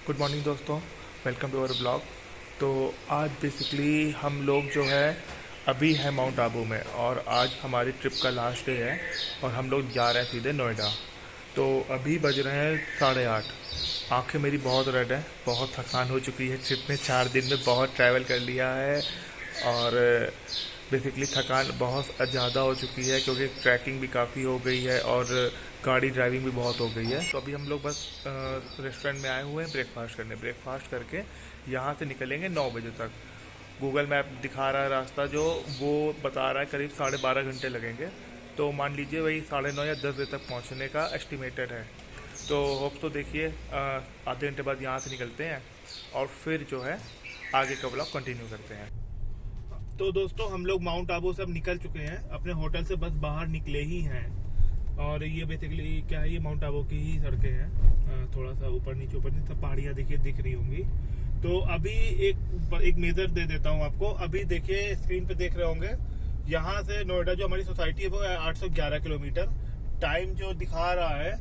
Good morning दोस्तों, welcome to our blog. तो आज बेसिकली हम लोग जो है अभी है माउंट आबू में और आज हमारी ट्रिप का लास्ट डे है और हम लोग जा रहे हैं सीधे नोएडा। तो अभी बज रहे हैं 8:30। आंखें मेरी बहुत रेड है, बहुत थकान हो चुकी है। ट्रिप में 4 दिन में बहुत ट्रैवल कर लिया है और बेसिकली थकान बहुत ज़्यादा हो चुकी है क्योंकि ट्रैकिंग भी काफ़ी हो गई है और गाड़ी ड्राइविंग भी बहुत हो गई है। तो अभी हम लोग बस रेस्टोरेंट में आए हुए हैं ब्रेकफास्ट करने। ब्रेकफास्ट करके यहाँ से निकलेंगे 9 बजे तक। गूगल मैप दिखा रहा है रास्ता, जो वो बता रहा है करीब 12.5 घंटे लगेंगे। तो मान लीजिए वही 9:30 या 10 बजे तक पहुँचने का एस्टिमेटेड है। तो होप तो देखिए आधे घंटे बाद यहाँ से निकलते हैं और फिर जो है आगे का ब्लॉग कंटिन्यू करते हैं। तो दोस्तों हम लोग माउंट आबू से अब निकल चुके हैं, अपने होटल से बस बाहर निकले ही हैं। और ये बेसिकली क्या है, ये माउंट आबू की ही सड़कें हैं, थोड़ा सा ऊपर नीचे सब पहाड़ियाँ देखिए दिख रही होंगी। तो अभी एक मेजर दे देता हूँ आपको। अभी देखिए स्क्रीन पे देख रहे होंगे, यहाँ से नोएडा जो हमारी सोसाइटी है वो है 811 किलोमीटर। टाइम जो दिखा रहा है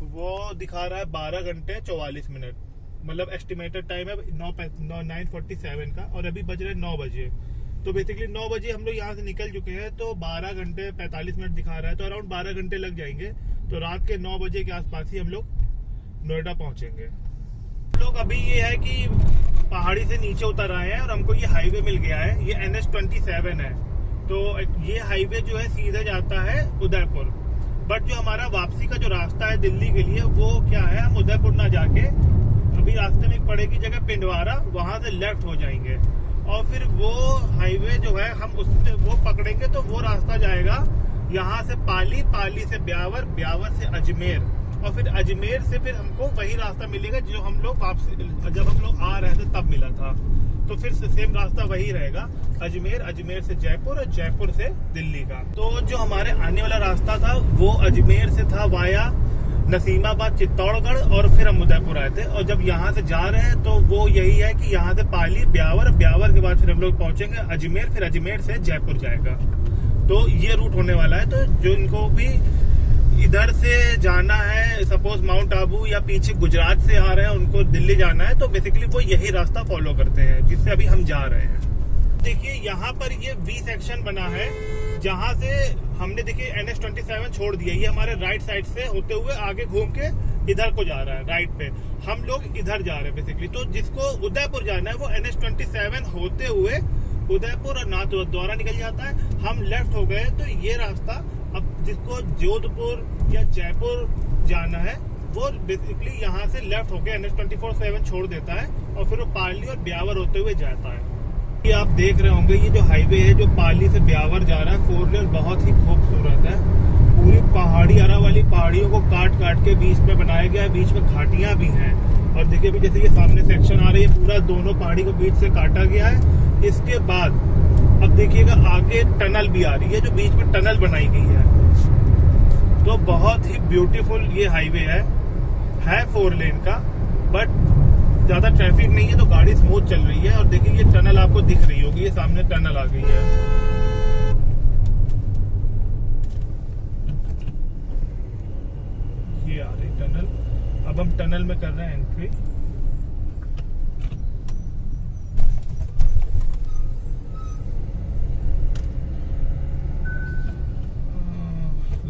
वो दिखा रहा है 12 घंटे 44 मिनट, मतलब एस्टिमेटेड टाइम है 9:47 का और अभी बज रहे 9 बजे। तो बेसिकली 9 बजे हम लोग यहाँ से निकल चुके हैं, तो 12 घंटे 45 मिनट दिखा रहा है, तो अराउंड 12 घंटे लग जाएंगे। तो रात के 9 बजे के आसपास ही हम लोग नोएडा पहुँचेंगे। हम लोग अभी ये है कि पहाड़ी से नीचे उतर आए हैं और हमको ये हाईवे मिल गया है, ये NH-27 है। तो ये हाईवे जो है सीधे जाता है उदयपुर। बट जो हमारा वापसी का जो रास्ता है दिल्ली के लिए वो क्या है, हम उदयपुर ना जाके अभी रास्ते में पड़ेगी जगह पिंडवारा, वहां से लेफ्ट हो जाएंगे और फिर वो हाईवे जो है हम उससे वो पकड़ेंगे। तो वो रास्ता जाएगा यहाँ से पाली, पाली से ब्यावर, ब्यावर से अजमेर और फिर अजमेर से फिर हमको वही रास्ता मिलेगा जो हम लोग वापसी जब हम लोग आ रहे थे तब मिला था। तो फिर सेम रास्ता वही रहेगा, अजमेर, अजमेर से जयपुर और जयपुर से दिल्ली का। तो जो हमारे आने वाला रास्ता था वो अजमेर से था वाया नसीमाबाद, चित्तौड़गढ़ और फिर हम उदयपुर आए थे। और जब यहाँ से जा रहे हैं तो वो यही है कि यहाँ से पाली, ब्यावर, ब्यावर के बाद फिर हम लोग पहुंचेंगे अजमेर, फिर अजमेर से जयपुर जाएगा। तो ये रूट होने वाला है। तो जो इनको भी इधर से जाना है, सपोज माउंट आबू या पीछे गुजरात से आ रहे हैं उनको दिल्ली जाना है, तो बेसिकली वो यही रास्ता फॉलो करते हैं जिससे अभी हम जा रहे हैं। देखिए यहाँ पर ये V सेक्शन बना है जहाँ से हमने देखिए NH-27 छोड़ दिया। ये हमारे राइट साइड से होते हुए आगे घूम के इधर को जा रहा है, राइट पे। हम लोग इधर जा रहे हैं बेसिकली। तो जिसको उदयपुर जाना है वो NH-27 होते हुए उदयपुर और नाथ द्वारा निकल जाता है। हम लेफ्ट हो गए तो ये रास्ता अब जिसको जोधपुर या जयपुर जाना है वो बेसिकली यहाँ से लेफ्ट होके NH-27 छोड़ देता है और फिर वो पाली और ब्यावर होते हुए जाता है। ये आप देख रहे होंगे ये जो हाईवे है जो पाली से ब्यावर जा रहा है, 4 लेन, बहुत ही खूबसूरत है। पूरी पहाड़ी वाली पहाड़ियों को काट काट के बीच में बनाया गया है, बीच में घाटियां भी हैं। और देखिए अभी जैसे ये सामने सेक्शन आ रही है, पूरा दोनों पहाड़ी को बीच से काटा गया है। इसके बाद अब देखिएगा आगे टनल भी आ रही है, जो बीच में टनल बनाई गई है। तो बहुत ही ब्यूटीफुल ये हाईवे है 4 लेन का, बट ज्यादा ट्रैफिक नहीं है तो गाड़ी स्मूथ चल रही है। और देखिए ये टनल आपको दिख रही होगी, ये सामने टनल आ गई है। ये आ रही टनल, अब हम टनल में कर रहे हैं एंट्री।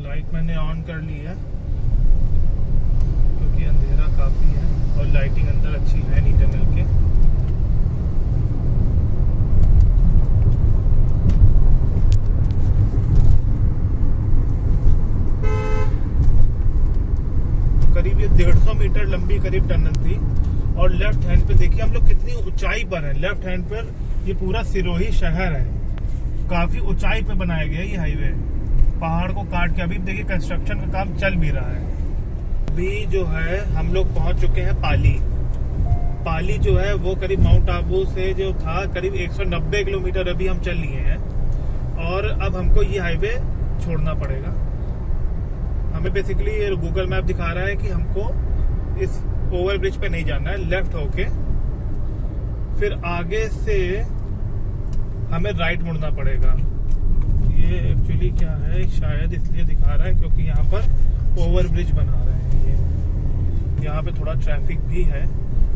लाइट मैंने ऑन कर ली है क्योंकि अंधेरा काफी है और लाइटिंग अंदर अच्छी है नहीं टनल के। करीब ये 150 मीटर लंबी करीब टनल थी। और लेफ्ट हैंड पे देखिए हम लोग कितनी ऊंचाई पर है। लेफ्ट हैंड पर ये पूरा सिरोही शहर है, काफी ऊंचाई पे बनाया गया ये हाईवे, पहाड़ को काट के। अभी देखिए कंस्ट्रक्शन का काम चल भी रहा है। अभी जो है हम लोग पहुंच चुके हैं पाली। पाली जो है वो करीब माउंट आबू से जो था करीब 190 किलोमीटर अभी हम चल लिए हैं और अब हमको ये हाईवे छोड़ना पड़ेगा। हमें बेसिकली ये गूगल मैप दिखा रहा है कि हमको इस ओवर ब्रिज पे नहीं जाना है, लेफ्ट होके फिर आगे से हमें राइट मुड़ना पड़ेगा। ये एक्चुअली क्या है, शायद इसलिए दिखा रहा है क्योंकि यहाँ पर ओवर ब्रिज बना रहे हैं। ये यहाँ पे थोड़ा ट्रैफिक भी है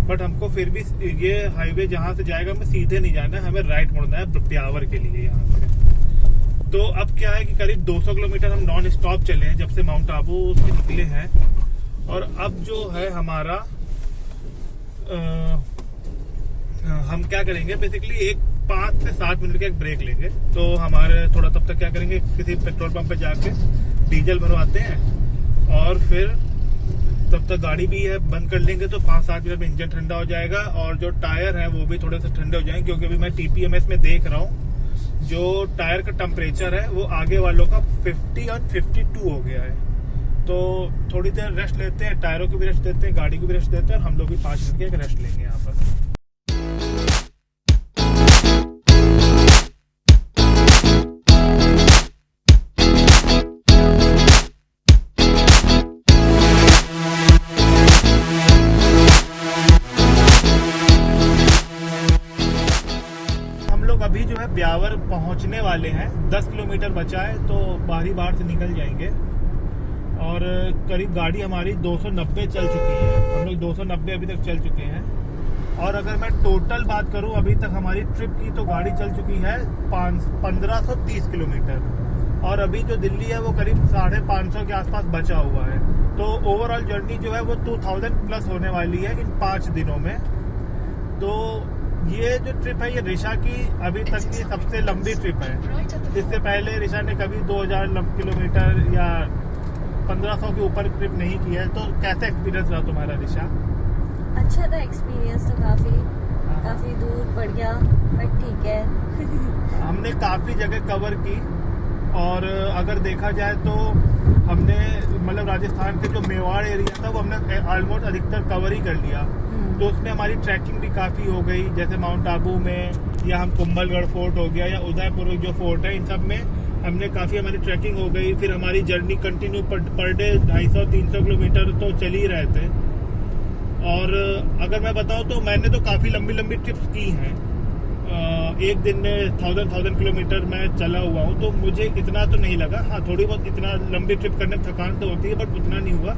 बट हमको फिर भी ये हाईवे जहाँ से जाएगा हमें सीधे नहीं जाना है, हमें राइट मुड़ना है ब्यावर के लिए यहाँ से। तो अब क्या है कि करीब 200 किलोमीटर हम नॉन स्टॉप चले हैं जब से माउंट आबू से निकले हैं। और अब जो है हमारा हम क्या करेंगे, बेसिकली एक 5 से 7 मिनट का एक ब्रेक लेंगे। तो हमारे थोड़ा तब तक क्या करेंगे, किसी पेट्रोल पंप पे जाके डीजल भरवाते हैं और फिर तब तक गाड़ी भी है बंद कर लेंगे। तो 5-7 मिनट में इंजन ठंडा हो जाएगा और जो टायर है वो भी थोड़े से ठंडे हो जाएंगे, क्योंकि अभी मैं TPMS में देख रहा हूँ जो टायर का टेम्परेचर है वो आगे वालों का 50 और 52 हो गया है। तो थोड़ी देर रेस्ट लेते हैं, टायरों को भी रेस्ट देते हैं, गाड़ी को भी रेस्ट देते हैं और हम लोग भी 5 मिनट का रेस्ट लेंगे यहाँ पर। अभी जो है ब्यावर पहुंचने वाले हैं, 10 किलोमीटर बचा है तो बाहरी बाहर से निकल जाएंगे। और करीब गाड़ी हमारी 290 चल चुकी है, हम लोग 290 अभी तक चल चुके हैं। और अगर मैं टोटल बात करूं अभी तक हमारी ट्रिप की तो गाड़ी चल चुकी है 1530 किलोमीटर और अभी जो दिल्ली है वो करीब 550 के आसपास बचा हुआ है। तो ओवरऑल जर्नी जो है वो 2000 प्लस होने वाली है इन 5 दिनों में। तो ये जो ट्रिप है ये ऋषा की अभी तक की सबसे लंबी ट्रिप है। इससे पहले ऋषा ने कभी 2000 किलोमीटर या 1500 के ऊपर ट्रिप नहीं किया है। तो कैसा एक्सपीरियंस रहा तुम्हारा ऋषा? अच्छा था एक्सपीरियंस तो काफी दूर बढ़िया, बट ठीक है। हमने काफी जगह कवर की और अगर देखा जाए तो हमने मतलब राजस्थान के जो मेवाड़ एरिया था वो हमने ऑलमोस्ट अधिकतर कवर ही कर लिया। तो उसमें हमारी ट्रैकिंग भी काफ़ी हो गई, जैसे माउंट आबू में या हम कुंभलगढ़ फोर्ट हो गया या उदयपुर जो फोर्ट है, इन सब में हमने काफ़ी हमारी ट्रैकिंग हो गई। फिर हमारी journey continue per day 250-300 kilometre तो चल ही रहे थे। और अगर मैं बताऊं तो मैंने तो काफ़ी लंबी लंबी ट्रिप्स की हैं। एक दिन में 1000 किलोमीटर मैं चला हुआ हूँ, तो मुझे इतना तो नहीं लगा। हाँ, थोड़ी बहुत इतना लंबी ट्रिप करने में थकान तो होती है, बट उतना नहीं हुआ।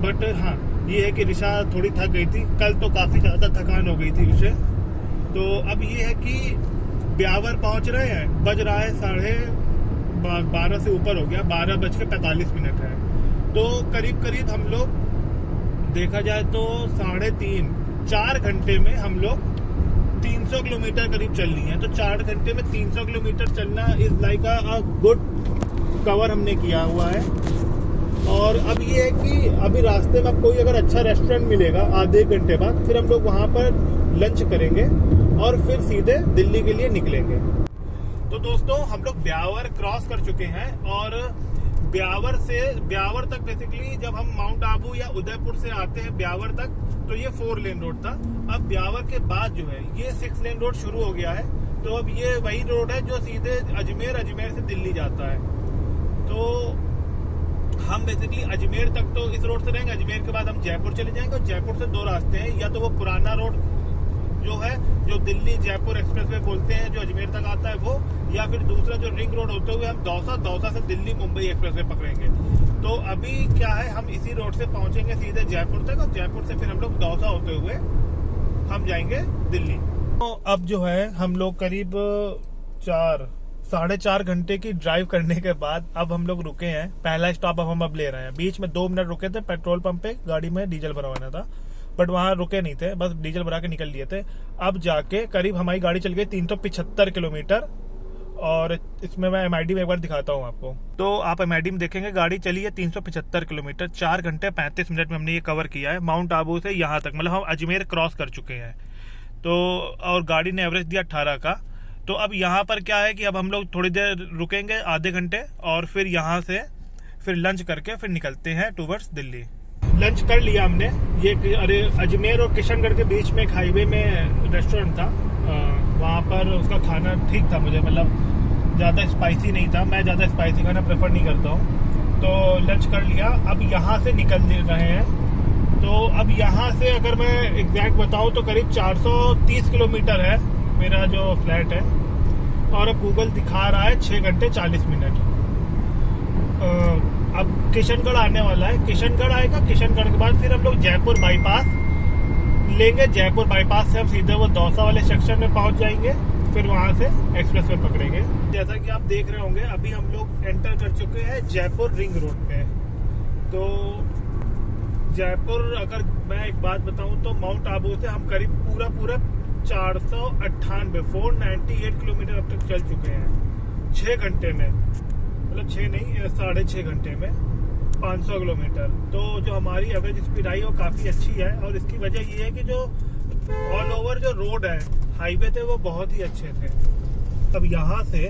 बट हाँ, ये है कि ऋषा थोड़ी थक गई थी, कल तो काफ़ी ज़्यादा थकान हो गई थी उसे। तो अब ये है कि ब्यावर पहुँच रहे हैं, बज रहा है 12:30 से ऊपर हो गया, 12:45 है। तो करीब करीब हम लोग देखा जाए तो 3.5-4 घंटे में हम लोग 300 किलोमीटर करीब चल ली है। तो 4 घंटे में 300 किलोमीटर चलना is like a good cover हमने किया हुआ है। और अब ये है कि अभी रास्ते में कोई अगर अच्छा रेस्टोरेंट मिलेगा आधे घंटे बाद, फिर हम लोग वहाँ पर लंच करेंगे और फिर सीधे दिल्ली के लिए निकलेंगे। तो दोस्तों हम लोग ब्यावर क्रॉस कर चुके हैं और ब्यावर तक बेसिकली जब हम माउंट आबू या उदयपुर से आते हैं ब्यावर तक तो ये 4 लेन रोड था। अब ब्यावर के बाद जो है ये 6 लेन रोड शुरू हो गया है। तो अब ये वही रोड है जो सीधे अजमेर से दिल्ली जाता है। तो हम बेसिकली अजमेर तक तो इस रोड से रहेंगे, अजमेर के बाद हम जयपुर चले जाएंगे और जयपुर से 2 रास्ते हैं, या तो वो पुराना रोड जो है जो दिल्ली जयपुर एक्सप्रेसवे बोलते हैं जो अजमेर तक आता है वो, या फिर दूसरा जो रिंग रोड होते हुए हम दौसा से दिल्ली मुंबई एक्सप्रेसवे पकड़ेंगे। तो अभी क्या है, हम इसी रोड से पहुंचेंगे सीधे जयपुर तक और जयपुर से फिर हम लोग दौसा होते हुए हम जाएंगे दिल्ली। तो अब जो है हम लोग करीब 4-4.5 घंटे की ड्राइव करने के बाद अब हम लोग रुके हैं। पहला स्टॉप अब हम ले रहे हैं। बीच में 2 मिनट रुके थे पेट्रोल पंप पे, गाड़ी में डीजल भरवाना था, बट वहां रुके नहीं थे, बस डीजल भरा के निकल लिए थे। अब जाके करीब हमारी गाड़ी चल गई 375 किलोमीटर और इसमें मैं MID में एक बार दिखाता हूँ आपको। तो आप MID में देखेंगे गाड़ी चली है 375 किलोमीटर, 4 घंटे 35 मिनट में हमने ये कवर किया है माउंट आबू से यहाँ तक। मतलब हम अजमेर क्रॉस कर चुके हैं। तो और गाड़ी ने एवरेज दिया 18 का। तो अब यहाँ पर क्या है कि अब हम लोग थोड़ी देर रुकेंगे, आधे घंटे, और फिर यहाँ से फिर लंच करके फिर निकलते हैं टूवर्ड्स दिल्ली। लंच कर लिया हमने। ये अरे अजमेर और किशनगढ़ के बीच में एक हाईवे में रेस्टोरेंट था, वहाँ पर उसका खाना ठीक था मुझे, मतलब ज़्यादा स्पाइसी नहीं था। मैं ज़्यादा स्पाइसी खाना प्रेफर नहीं करता हूँ। तो लंच कर लिया, अब यहाँ से निकल रहे हैं। तो अब यहाँ से अगर मैं एग्जैक्ट बताऊँ तो करीब 430 किलोमीटर है मेरा जो फ्लैट है, और अब गूगल दिखा रहा है 6 घंटे 40 मिनट। अब किशनगढ़ आने वाला है, किशनगढ़ आएगा, किशनगढ़ के बाद फिर हम लोग जयपुर बाईपास लेंगे जयपुर बाईपास से, हम सीधे वो दौसा वाले सेक्शन में पहुंच जाएंगे, फिर वहां से एक्सप्रेस वे पकड़ेंगे। जैसा कि आप देख रहे होंगे अभी हम लोग एंटर कर चुके हैं जयपुर रिंग रोड पे। तो जयपुर, अगर मैं एक बात बताऊं तो माउंट आबू से हम करीब पूरा 498 किलोमीटर अब तक चल चुके हैं 6 घंटे में, मतलब 6 नहीं 6.5 घंटे में 500 किलोमीटर। तो जो हमारी एवरेज स्पीड आई वो काफ़ी अच्छी है, और इसकी वजह ये है कि जो ऑल ओवर जो रोड है, हाईवे थे, वो बहुत ही अच्छे थे। अब यहाँ से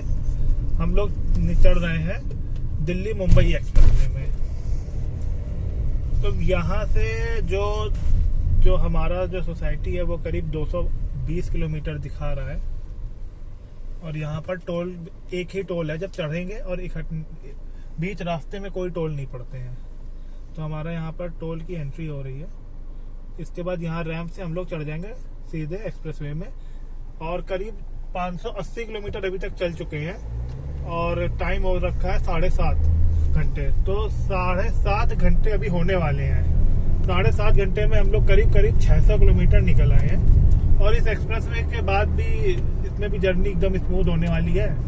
हम लोग चढ़ रहे हैं दिल्ली मुंबई एक्सप्रेस वे में। तो यहाँ से जो हमारा जो सोसाइटी है वो करीब 220 किलोमीटर दिखा रहा है, और यहाँ पर टोल, एक ही टोल है जब चढ़ेंगे, और बीच रास्ते में कोई टोल नहीं पड़ते हैं। तो हमारा यहाँ पर टोल की एंट्री हो रही है। इसके बाद यहाँ रैंप से हम लोग चढ़ जाएंगे सीधे एक्सप्रेसवे में, और करीब 580 किलोमीटर अभी तक चल चुके हैं, और टाइम हो रखा है 7.5 घंटे। तो 7.5 घंटे अभी होने वाले हैं। 7.5 घंटे में हम लोग करीब 600 किलोमीटर निकल आए हैं, और इस एक्सप्रेसवे के बाद भी इसमें भी जर्नी एकदम स्मूथ होने वाली है।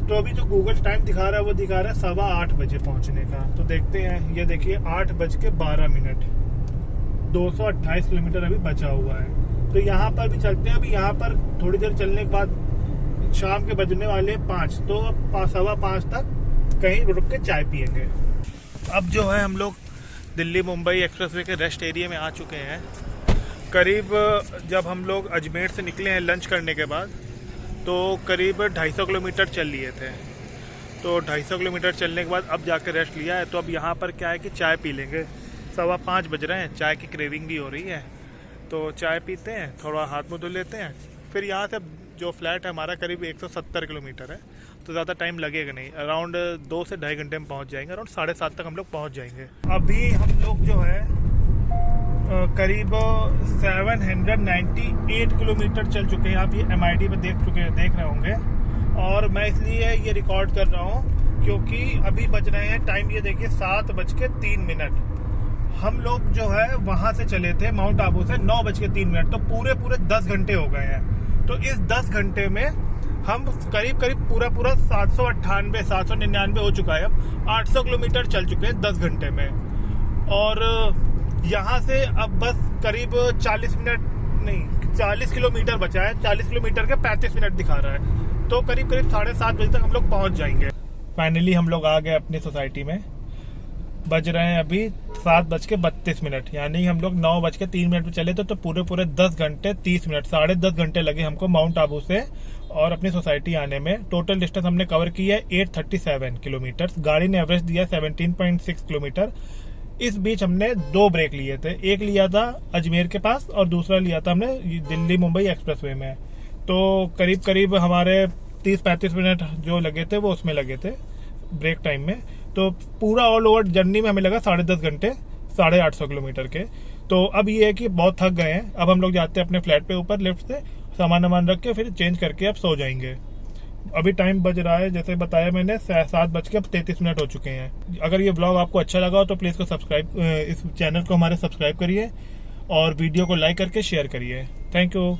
तो अभी जो गूगल टाइम दिखा रहा है वो दिखा रहा है 8:15 बजे पहुंचने का। तो देखते हैं, ये देखिए 8:12, 228 किलोमीटर अभी बचा हुआ है। तो यहाँ पर भी चलते हैं। अभी यहाँ पर थोड़ी देर चलने के बाद शाम के बजने वाले 5, तो 5:15 तक कहीं रुक के चाय पियेंगे। अब जो है हम लोग दिल्ली मुंबई एक्सप्रेसवे के रेस्ट एरिया में आ चुके हैं। करीब जब हम लोग अजमेर से निकले हैं लंच करने के बाद, तो करीब 250 किलोमीटर चल लिए थे। तो 250 किलोमीटर चलने के बाद अब जाकर रेस्ट लिया है। तो अब यहाँ पर क्या है कि चाय पी लेंगे। 5:15 बज रहे हैं, चाय की क्रेविंग भी हो रही है, तो चाय पीते हैं, थोड़ा हाथ मुँह धो लेते हैं। फिर यहाँ से जो फ्लैट है हमारा करीब 170 किलोमीटर है, तो ज़्यादा टाइम लगेगा नहीं। अराउंड 2 से 2.5 घंटे में पहुँच जाएंगे। अराउंड 7:30 तक हम लोग पहुँच जाएंगे। अभी हम लोग जो है करीब 798 किलोमीटर चल चुके हैं। आप ये MID पे देख रहे होंगे। और मैं इसलिए ये रिकॉर्ड कर रहा हूँ क्योंकि अभी बज रहे हैं, टाइम ये देखिए 7:03। हम लोग जो है वहाँ से चले थे माउंट आबू से 9:03, तो पूरे 10 घंटे हो गए हैं। तो इस 10 घंटे में हम करीब पूरा 798 799 हो चुका है। अब 800 किलोमीटर चल चुके हैं 10 घंटे में। और यहाँ से अब बस करीब 40 किलोमीटर बचा है। 40 किलोमीटर के 35 मिनट दिखा रहा है। तो करीब 7:30 बजे तक हम लोग पहुँच जाएंगे। फाइनली हम लोग आ गए अपनी सोसाइटी में। बज रहे हैं अभी 7:32, यानी हम लोग 9:03 में चले थे। तो पूरे 10 घंटे 30 मिनट, 10.5 घंटे लगे हमको माउंट आबू से और अपनी सोसाइटी आने में। टोटल डिस्टेंस हमने कवर की है 837 किलोमीटर। गाड़ी ने एवरेज दिया 17.6 किलोमीटर। इस बीच हमने 2 ब्रेक लिए थे, एक लिया था अजमेर के पास और दूसरा लिया था हमने दिल्ली मुंबई एक्सप्रेसवे में। तो करीब हमारे 30-35 मिनट जो लगे थे वो उसमें लगे थे ब्रेक टाइम में। तो पूरा ऑल ओवर जर्नी में हमें लगा 10.5 घंटे 850 किलोमीटर के। तो अब ये है कि बहुत थक गए हैं। अब हम लोग जाते हैं अपने फ्लैट पे ऊपर लिफ्ट से, सामान रख के फिर चेंज करके अब सो जाएंगे। अभी टाइम बज रहा है जैसे बताया मैंने 7:33 हो चुके हैं। अगर ये ब्लॉग आपको अच्छा लगा हो तो प्लीज़ इस चैनल को हमारे सब्सक्राइब करिए और वीडियो को लाइक करके शेयर करिए। Thank you.